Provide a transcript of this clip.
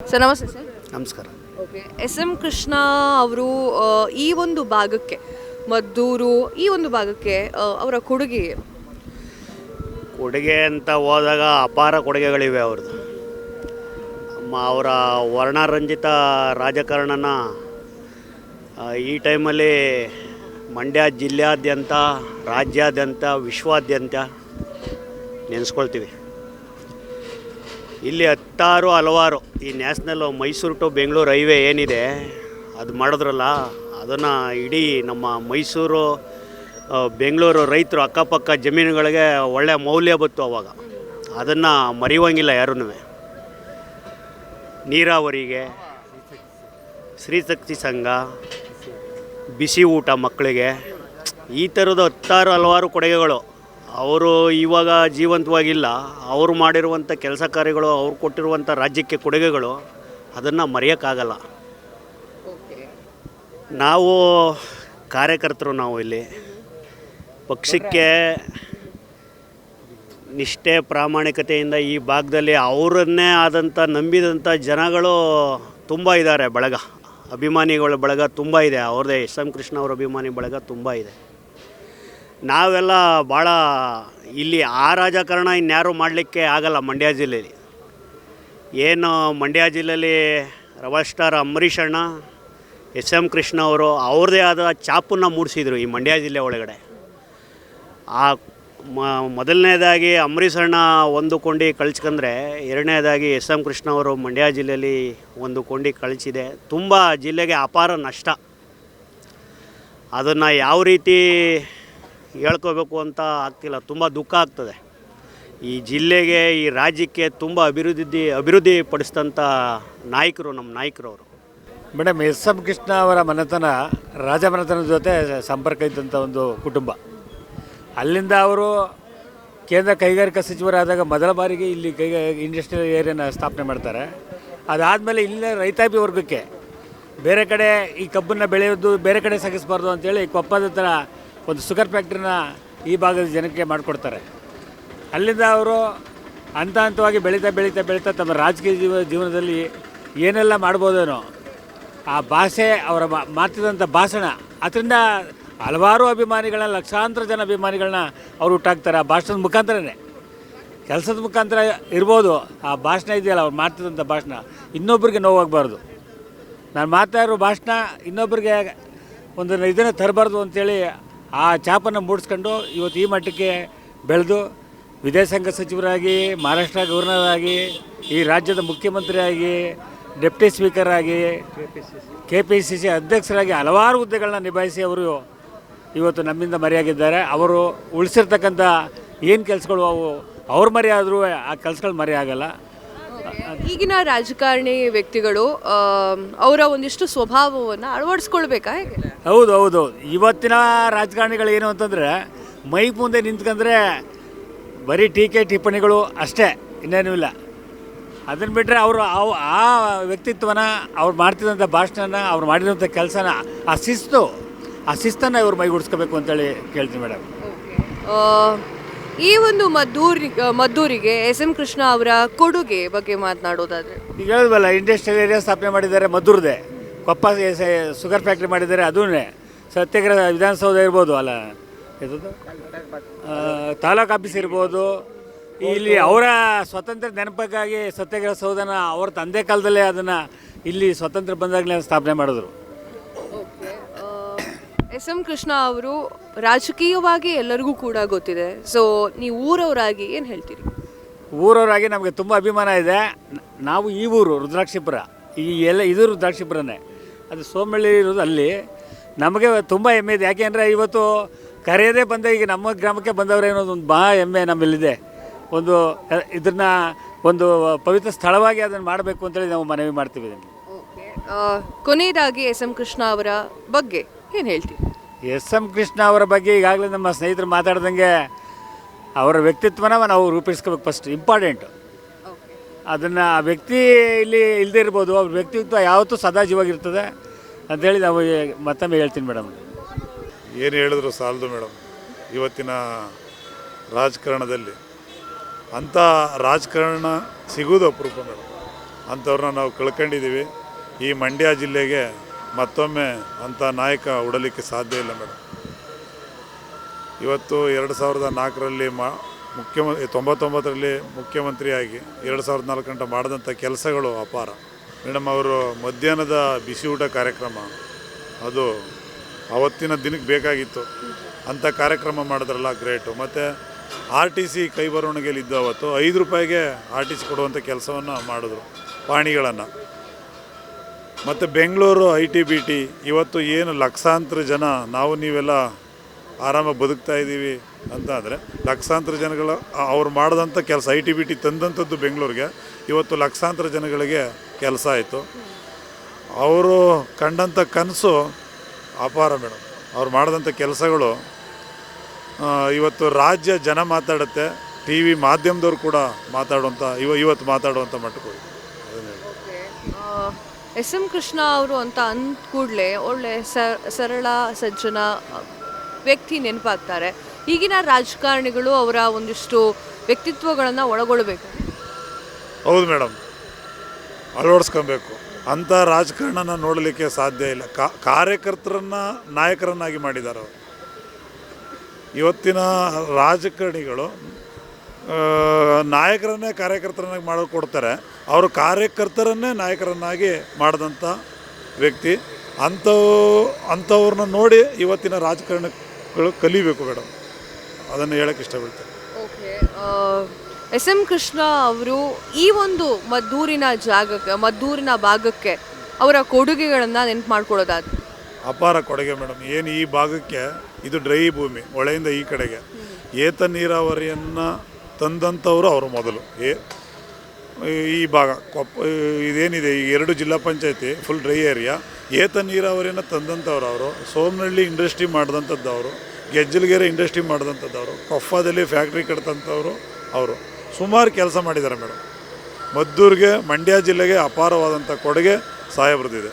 Sir ನಮಸ್ತೆ sir. ನಮಸ್ಕಾರ. Okay, SM. Krishna ಅವರು ಈ ಒಂದು ಭಾಗಕ್ಕೆ, ಮದ್ದೂರು ಈ ಒಂದು ಭಾಗಕ್ಕೆ ಅವರ ಕೊಡುಗೆ ಅಂತ ಹೋದಾಗ ಅಪಾರ ಕೊಡುಗೆಗಳಿವೆ ಅವ್ರದ್ದು. ಅವರ ವರ್ಣರಂಜಿತ ರಾಜಕಾರಣನ ಈ ಟೈಮಲ್ಲಿ ಮಂಡ್ಯ ಜಿಲ್ಲೆಯಾದ್ಯಂತ, ರಾಜ್ಯಾದ್ಯಂತ, ವಿಶ್ವಾದ್ಯಂತ ನೆನೆಸ್ಕೊಳ್ತೀವಿ. ಇಲ್ಲಿ ಹಲವಾರು ಈ national Mysuru to Bengaluru highway ಏನಿದೆ ಅದು ಮಾಡಿದ್ರಲ್ಲ, ಅದನ್ನು ಇಡೀ ನಮ್ಮ ಮೈಸೂರು ಬೆಂಗಳೂರು ರೈತರು ಅಕ್ಕಪಕ್ಕ ಜಮೀನುಗಳಿಗೆ ಒಳ್ಳೆಯ ಮೌಲ್ಯ ಬಂತು ಅವಾಗ. ಅದನ್ನು ಮರೆಯುವಂಗಿಲ್ಲ ಯಾರೂ. ನೀರಾವರಿಗೆ, ಸ್ತ್ರೀಶಕ್ತಿ ಸಂಘ, ಬಿಸಿ ಊಟ ಮಕ್ಕಳಿಗೆ, ಈ ಥರದ ಹಲವಾರು ಕೊಡುಗೆಗಳು. ಅವರು ಇವಾಗ ಜೀವಂತವಾಗಿಲ್ಲ. ಅವರು ಮಾಡಿರುವಂಥ ಕೆಲಸ ಕಾರ್ಯಗಳು, ಅವ್ರು ಕೊಟ್ಟಿರುವಂಥ ರಾಜ್ಯಕ್ಕೆ ಕೊಡುಗೆಗಳು, ಅದನ್ನು ಮರೆಯೋಕ್ಕಾಗಲ್ಲ. ನಾವು ಕಾರ್ಯಕರ್ತರು, ನಾವು ಇಲ್ಲಿ ಪಕ್ಷಕ್ಕೆ ನಿಷ್ಠೆ ಪ್ರಾಮಾಣಿಕತೆಯಿಂದ ಈ ಭಾಗದಲ್ಲಿ ಅವರನ್ನೇ ಆದಂಥ ನಂಬಿದಂಥ ಜನಗಳು ತುಂಬ ಇದ್ದಾರೆ. ಅಭಿಮಾನಿಗಳ ಬಳಗ ತುಂಬ ಇದೆ. ಅವ್ರದ್ದೇ ಎಸ್.ಎಂ. ಕೃಷ್ಣ ಅವರ ಅಭಿಮಾನಿ ಬಳಗ ತುಂಬ ಇದೆ. ನಾವೆಲ್ಲ ಭಾಳ ಇಲ್ಲಿ ಆ ರಾಜಕಾರಣ ಇನ್ಯಾರೂ ಮಾಡಲಿಕ್ಕೆ ಆಗಲ್ಲ. ಮಂಡ್ಯ ಜಿಲ್ಲೆಯಲ್ಲಿ ಏನು ಮಂಡ್ಯ ಜಿಲ್ಲೆಯಲ್ಲಿ ರೆಬಲ್ ಸ್ಟಾರ್ ಅಂಬರೀಷ್ ಅಣ್ಣ, ಎಸ್.ಎಂ. ಕೃಷ್ಣ ಅವರು ಅವ್ರದ್ದೇ ಆದ ಛಾಪನ್ನು ಮೂಡಿಸಿದರು ಈ ಮಂಡ್ಯ ಜಿಲ್ಲೆ ಒಳಗಡೆ. ಮೊದಲನೇದಾಗಿ ಅಂಬರೀಷ್ ಅಣ್ಣ ಒಂದು ಕೊಂಡಿ ಕಳ್ಸ್ಕೊಂಡ್ರೆ, ಎರಡನೇದಾಗಿ ಎಸ್.ಎಂ. ಕೃಷ್ಣ ಅವರು ಮಂಡ್ಯ ಜಿಲ್ಲೆಯಲ್ಲಿ ಒಂದು ಕೊಂಡಿ ಕಳಿಸಿದೆ. ತುಂಬ ಜಿಲ್ಲೆಗೆ ಅಪಾರ ನಷ್ಟ. ಅದನ್ನು ಯಾವ ರೀತಿ ಹೇಳ್ಕೋಬೇಕು ಅಂತ ಆಗ್ತಿಲ್ಲ. ತುಂಬ ದುಃಖ ಆಗ್ತದೆ. ಈ ಜಿಲ್ಲೆಗೆ, ಈ ರಾಜ್ಯಕ್ಕೆ ತುಂಬ ಅಭಿವೃದ್ಧಿ ಪಡಿಸಿದಂಥ ನಾಯಕರು ನಮ್ಮ ನಾಯಕರವರು. Madam, SM. ಕೃಷ್ಣ ಅವರ ಮನೆತನ ರಾಜಮನೆತನದ ಜೊತೆ ಸಂಪರ್ಕ ಇದ್ದಂಥ ಒಂದು ಕುಟುಂಬ. ಅಲ್ಲಿಂದ ಅವರು ಕೇಂದ್ರ ಕೈಗಾರಿಕಾ ಸಚಿವರಾದಾಗ ಮೊದಲ ಬಾರಿಗೆ ಇಲ್ಲಿ ಇಂಡಸ್ಟ್ರಿಯಲ್ ಏರಿಯಾನ ಸ್ಥಾಪನೆ ಮಾಡ್ತಾರೆ. ಅದಾದಮೇಲೆ ಇಲ್ಲಿನ ರೈತಾಪಿ ವರ್ಗಕ್ಕೆ ಬೇರೆ ಕಡೆ ಈ ಕಬ್ಬನ್ನು ಬೆಳೆಯೋದು ಬೇರೆ ಕಡೆ ಸಾಗಿಸಬಾರ್ದು ಅಂತೇಳಿ ಕೊಪ್ಪದ ಥರ ಒಂದು ಶುಗರ್ ಫ್ಯಾಕ್ಟ್ರಿನ ಈ ಭಾಗದ ಜನಕ್ಕೆ ಮಾಡಿಕೊಡ್ತಾರೆ. ಅಲ್ಲಿಂದ ಅವರು ಹಂತವಾಗಿ ಬೆಳೀತಾ ತಮ್ಮ ರಾಜಕೀಯ ಜೀವನದಲ್ಲಿ ಏನೆಲ್ಲ ಮಾಡ್ಬೋದೇನೋ ಆ ಭಾಷೆ, ಅವರ ಮಾತಿದಂಥ ಭಾಷಣ, ಅದರಿಂದ ಹಲವಾರು ಅಭಿಮಾನಿಗಳನ್ನ, ಲಕ್ಷಾಂತರ ಜನ ಅಭಿಮಾನಿಗಳನ್ನ ಅವರು ಹುಟ್ಟಾಕ್ತಾರೆ. ಆ ಭಾಷಣದ ಮುಖಾಂತರನೇ, ಕೆಲಸದ ಮುಖಾಂತರ ಇರ್ಬೋದು. ಆ ಭಾಷಣ ಇದೆಯಲ್ಲ, ಅವ್ರು ಮಾಡ್ತಿದ್ದಂಥ ಭಾಷಣ ಇನ್ನೊಬ್ಬರಿಗೆ ನೋವಾಗಬಾರ್ದು. ನಾನು ಮಾತಾಡೋ ಭಾಷಣ ಇನ್ನೊಬ್ಬರಿಗೆ ಒಂದು ಇದನ್ನು ತರಬಾರ್ದು ಅಂಥೇಳಿ ಆ ಛಾಪನ್ನು ಮೂಡಿಸ್ಕೊಂಡು ಇವತ್ತು ಈ ಮಟ್ಟಕ್ಕೆ ಬೆಳೆದು ವಿದೇಶಾಂಗ ಸಚಿವರಾಗಿ, ಮಹಾರಾಷ್ಟ್ರ ಗವರ್ನರ್ ಆಗಿ, ಈ ರಾಜ್ಯದ ಮುಖ್ಯಮಂತ್ರಿಯಾಗಿ, ಡೆಪ್ಟಿ ಸ್ಪೀಕರ್ ಆಗಿ, KPCC ಅಧ್ಯಕ್ಷರಾಗಿ ಹಲವಾರು ಹುದ್ದೆಗಳನ್ನ ನಿಭಾಯಿಸಿ ಅವರು ಇವತ್ತು ನಮ್ಮಿಂದ ಮರೆಯಾಗಿದ್ದಾರೆ. ಅವರು ಉಳಿಸಿರ್ತಕ್ಕಂಥ ಏನು ಕೆಲಸಗಳು ಅವು ಅವ್ರ ಮರೆಯಾದರೂ ಆ ಕೆಲಸಗಳು ಮರೆಯಾಗಲ್ಲ. ಈಗಿನ ರಾಜಕಾರಣಿ ವ್ಯಕ್ತಿಗಳು ಅವರ ಒಂದಿಷ್ಟು ಸ್ವಭಾವವನ್ನು ಅಳವಡಿಸ್ಕೊಳ್ಬೇಕಾ ಹೇಗೆ? ಹೌದು. ಇವತ್ತಿನ ರಾಜಕಾರಣಿಗಳು ಏನು ಅಂತಂದರೆ, ಮೈಕ್ ಮುಂದೆ ನಿಂತ್ಕೊಂಡ್ರೆ ಬರೀ ಟೀಕೆ ಟಿಪ್ಪಣಿಗಳು ಅಷ್ಟೇ, ಇನ್ನೇನೂ ಇಲ್ಲ. ಅದನ್ನು ಬಿಟ್ಟರೆ ಅವರು ಆ ವ್ಯಕ್ತಿತ್ವನ, ಅವ್ರು ಮಾಡ್ತಿದ್ದಂಥ ಭಾಷಣನ, ಅವ್ರು ಮಾಡಿದಂಥ ಕೆಲಸನ, ಆ ಶಿಸ್ತನ್ನು ಇವ್ರು ಮೈಗೂಡಿಸ್ಕೋಬೇಕು ಅಂತೇಳಿ ಕೇಳ್ತೀನಿ ಮೇಡಮ್. ಈ ಒಂದು ಮದ್ದೂರಿಗೆ ಎಸ್.ಎಂ. ಕೃಷ್ಣ ಅವರ ಕೊಡುಗೆ ಬಗ್ಗೆ ಮಾತನಾಡೋದಾದರೆ, ಈಗ ಹೇಳಿದ್ವಲ್ಲ, ಇಂಡಸ್ಟ್ರಿಯಲ್ ಏರಿಯಾ ಸ್ಥಾಪನೆ ಮಾಡಿದ್ದಾರೆ ಮದ್ದೂರದೇ. ಕೊಪ್ಪ ಶುಗರ್ ಫ್ಯಾಕ್ಟ್ರಿ ಮಾಡಿದ್ದಾರೆ, ಅದೂ ಸತ್ಯಾಗ್ರಹ ವಿಧಾನಸೌಧ ಇರ್ಬೋದು, ಅಲ್ಲ ಇದು ತಾಲೂಕು ಆಫೀಸ್ ಇರ್ಬೋದು. ಇಲ್ಲಿ ಅವರ ಸ್ವತಂತ್ರ ನೆನಪಕ್ಕಾಗಿ ಸತ್ಯಾಗ್ರಹ ಸೌಧನ ಅವ್ರ ತಂದೆ ಕಾಲದಲ್ಲೇ ಅದನ್ನು ಇಲ್ಲಿ ಸ್ವತಂತ್ರ ಬಂದಾಗಲೇ ಸ್ಥಾಪನೆ ಮಾಡಿದ್ರು. ಎಸ್.ಎಂ. ಕೃಷ್ಣ ಅವರು ರಾಜಕೀಯವಾಗಿ ಎಲ್ಲರಿಗೂ ಕೂಡ ಗೊತ್ತಿದೆ. ಸೊ ನೀವು ಊರವರಾಗಿ ಏನು ಹೇಳ್ತೀರಿ? ಊರವರಾಗಿ ನಮಗೆ ತುಂಬ ಅಭಿಮಾನ ಇದೆ. ನಾವು ಈ ಊರು ರುದ್ರಾಕ್ಷಿಪುರ, ಇದು ರುದ್ರಾಕ್ಷಿಪುರನೇ. ಅದು ಸೋಮಳ್ಳಿ ಇರೋದು ಅಲ್ಲಿ. ನಮಗೆ ತುಂಬ ಹೆಮ್ಮೆ ಇದೆ. ಯಾಕೆಂದರೆ ಇವತ್ತು ಕರೆಯದೇ ಬಂದ ಈಗ ನಮ್ಮ ಗ್ರಾಮಕ್ಕೆ ಬಂದವರೇ ಅನ್ನೋದು ಒಂದು ಬಹಳ ಹೆಮ್ಮೆ ನಮ್ಮಲ್ಲಿದೆ. ಇದನ್ನು ಒಂದು ಪವಿತ್ರ ಸ್ಥಳವಾಗಿ ಅದನ್ನು ಮಾಡಬೇಕು ಅಂತೇಳಿ ನಾವು ಮನವಿ ಮಾಡ್ತೀವಿ. ಕೊನೆಯದಾಗಿ ಎಸ್.ಎಂ. ಕೃಷ್ಣ ಅವರ ಬಗ್ಗೆ ಏನು ಹೇಳ್ತೀವಿ? ಎಸ್.ಎಂ. ಕೃಷ್ಣ ಅವರ ಬಗ್ಗೆ ಈಗಾಗಲೇ ನಮ್ಮ ಸ್ನೇಹಿತರು ಮಾತಾಡ್ದಂಗೆ ಅವರ ವ್ಯಕ್ತಿತ್ವನ ನಾವು ರೂಪಿಸ್ಕೋಬೇಕು. ಫಸ್ಟ್ ಇಂಪಾರ್ಟೆಂಟು ಅದನ್ನು. ಆ ವ್ಯಕ್ತಿ ಇಲ್ಲಿ ಇಲ್ಲದೇ ಇರ್ಬೋದು, ಅವ್ರ ವ್ಯಕ್ತಿತ್ವ ಯಾವತ್ತೂ ಸದಾ ಜೀವಾಗಿರ್ತದೆ ಅಂಥೇಳಿ ನಾವು ಮತ್ತೊಮ್ಮೆ ಹೇಳ್ತೀನಿ ಮೇಡಮ್. ಏನು ಹೇಳಿದ್ರು ಸಾಲದು ಮೇಡಮ್. ಇವತ್ತಿನ ರಾಜಕಾರಣದಲ್ಲಿ ಅಂಥ ರಾಜಕಾರಣ ಸಿಗೋದು ಅಪರೂಪ ಮೇಡಮ್. ಅಂಥವ್ರನ್ನ ನಾವು ಕಳ್ಕೊಂಡಿದ್ದೀವಿ. ಈ ಮಂಡ್ಯ ಜಿಲ್ಲೆಗೆ ಮತ್ತೊಮ್ಮೆ ಅಂಥ ನಾಯಕ ಉಡಲಿಕ್ಕೆ ಸಾಧ್ಯ ಇಲ್ಲ ಮೇಡಮ್. ಇವತ್ತು 2004ರಲ್ಲಿ ಮುಖ್ಯಮಂತ್ರಿ 99ರಲ್ಲಿ ಮುಖ್ಯಮಂತ್ರಿಯಾಗಿ 2004 ಗಂಟೆ ಮಾಡಿದಂಥ ಕೆಲಸಗಳು ಅಪಾರ ಮೇಡಮ್. ಅವರು ಮಧ್ಯಾಹ್ನದ ಬಿಸಿ ಊಟ ಕಾರ್ಯಕ್ರಮ ಅದು ಅವತ್ತಿನ ದಿನಕ್ಕೆ ಬೇಕಾಗಿತ್ತು, ಅಂಥ ಕಾರ್ಯಕ್ರಮ ಮಾಡಿದ್ರಲ್ಲ ಗ್ರೇಟು. ಮತ್ತು RTC ಕೈ ಬರವಣಿಗೆಯಲ್ಲಿದ್ದು ಅವತ್ತು 5 ರೂಪಾಯಿಗೆ RTC ಕೊಡುವಂಥ ಕೆಲಸವನ್ನು ಮಾಡಿದ್ರು ಪಾಣಿಗಳನ್ನು. ಮತ್ತು ಬೆಂಗಳೂರು ITBT ಇವತ್ತು ಏನು ಲಕ್ಷಾಂತರ ಜನ ನಾವು ನೀವೆಲ್ಲ ಆರಾಮಾಗಿ ಬದುಕ್ತಾ ಇದ್ದೀವಿ ಅಂತ ಅಂದರೆ ಲಕ್ಷಾಂತರ ಜನಗಳ ಅವ್ರು ಮಾಡಿದಂಥ ಕೆಲಸ ITBT ತಂದಂಥದ್ದು ಬೆಂಗಳೂರಿಗೆ ಇವತ್ತು ಲಕ್ಷಾಂತರ ಜನಗಳಿಗೆ ಕೆಲಸ ಆಯಿತು. ಅವರು ಕಂಡಂಥ ಕನಸು ಅಪಾರ ಮೇಡಮ್. ಅವ್ರು ಮಾಡಿದಂಥ ಕೆಲಸಗಳು ಇವತ್ತು ರಾಜ್ಯ ಜನ ಮಾತಾಡುತ್ತೆ, TV ಮಾಧ್ಯಮದವ್ರು ಕೂಡ ಮಾತಾಡುವಂಥ ಇವತ್ತು ಮಾತಾಡುವಂಥ ಮಟ್ಟಕ್ಕೆ ಹೋಗಿ. SM ಕೃಷ್ಣ ಅವರು ಅಂತ ಅಂದ ಕೂಡಲೇ ಒಳ್ಳೆ ಸರಳ ಸಜ್ಜನ ವ್ಯಕ್ತಿ ನೆನಪಾಗ್ತಾರೆ. ಈಗಿನ ರಾಜಕಾರಣಿಗಳು ಅವರ ಒಂದಿಷ್ಟು ವ್ಯಕ್ತಿತ್ವಗಳನ್ನು ಒಳಗೊಳ್ಳಬೇಕು. ಹೌದು ಮೇಡಮ್, ಅಳವಡಿಸ್ಕೊಬೇಕು. ಅಂಥ ರಾಜಕಾರಣನ ನೋಡಲಿಕ್ಕೆ ಸಾಧ್ಯ ಇಲ್ಲ. ಕಾರ್ಯಕರ್ತರನ್ನು ನಾಯಕರನ್ನಾಗಿ ಮಾಡಿದ್ದಾರೆ ಅವರು. ಇವತ್ತಿನ ರಾಜಕಾರಣಿಗಳು ನಾಯಕರನ್ನೇ ಕಾರ್ಯಕರ್ತರನ್ನಾಗಿ ಮಾಡೋದು ಕೊಡ್ತಾರೆ, ಅವರು ಕಾರ್ಯಕರ್ತರನ್ನೇ ನಾಯಕರನ್ನಾಗಿ ಮಾಡಿದಂಥ ವ್ಯಕ್ತಿ. ಅಂಥವ್ರನ್ನ ನೋಡಿ ಇವತ್ತಿನ ರಾಜಕಾರಣಿಗಳು ಕಲಿಬೇಕು ಮೇಡಮ್, ಅದನ್ನು ಹೇಳೋಕ್ಕೆ ಇಷ್ಟಪಡ್ತೇನೆ. ಓಕೆ, SM ಕೃಷ್ಣ ಅವರು ಈ ಒಂದು ಮದ್ದೂರಿನ ಭಾಗಕ್ಕೆ ಅವರ ಕೊಡುಗೆಗಳನ್ನು ನೆನಪು ಮಾಡ್ಕೊಳ್ಳೋದಾದ್ರೆ ಅಪಾರ ಕೊಡುಗೆ ಮೇಡಮ್. ಏನು ಈ ಭಾಗಕ್ಕೆ ಇದು ಡ್ರೈ ಭೂಮಿ, ಹೊಳೆಯಿಂದ ಈ ಕಡೆಗೆ ಏತ ನೀರಾವರಿಯನ್ನು ತಂದಂಥವರು ಅವರು ಮೊದಲು. ಈ ಭಾಗ ಇದೇನಿದೆ ಈ 2 ಜಿಲ್ಲಾ ಪಂಚಾಯತಿ ಫುಲ್ ಡ್ರೈ ಏರಿಯಾ, ಏತ ನೀರಾವರಿಯನ್ನು ತಂದಂಥವ್ರು ಅವರು. ಸೋಮನಹಳ್ಳಿ ಇಂಡಸ್ಟ್ರಿ ಮಾಡಿದಂಥದ್ದು ಅವರು, ಗೆಜ್ಜಲಗೆರೆ ಇಂಡಸ್ಟ್ರಿ ಮಾಡಿದಂಥದ್ದವರು, ಕೊಪ್ಪದಲ್ಲಿ ಫ್ಯಾಕ್ಟ್ರಿ ಕಟ್ತಂಥವ್ರು ಅವರು. ಸುಮಾರು ಕೆಲಸ ಮಾಡಿದ್ದಾರೆ ಮೇಡಮ್. ಮದ್ದೂರಿಗೆ, ಮಂಡ್ಯ ಜಿಲ್ಲೆಗೆ ಅಪಾರವಾದಂಥ ಕೊಡುಗೆ ಸಾಹೇಬ್ರದ್ದಿದೆ.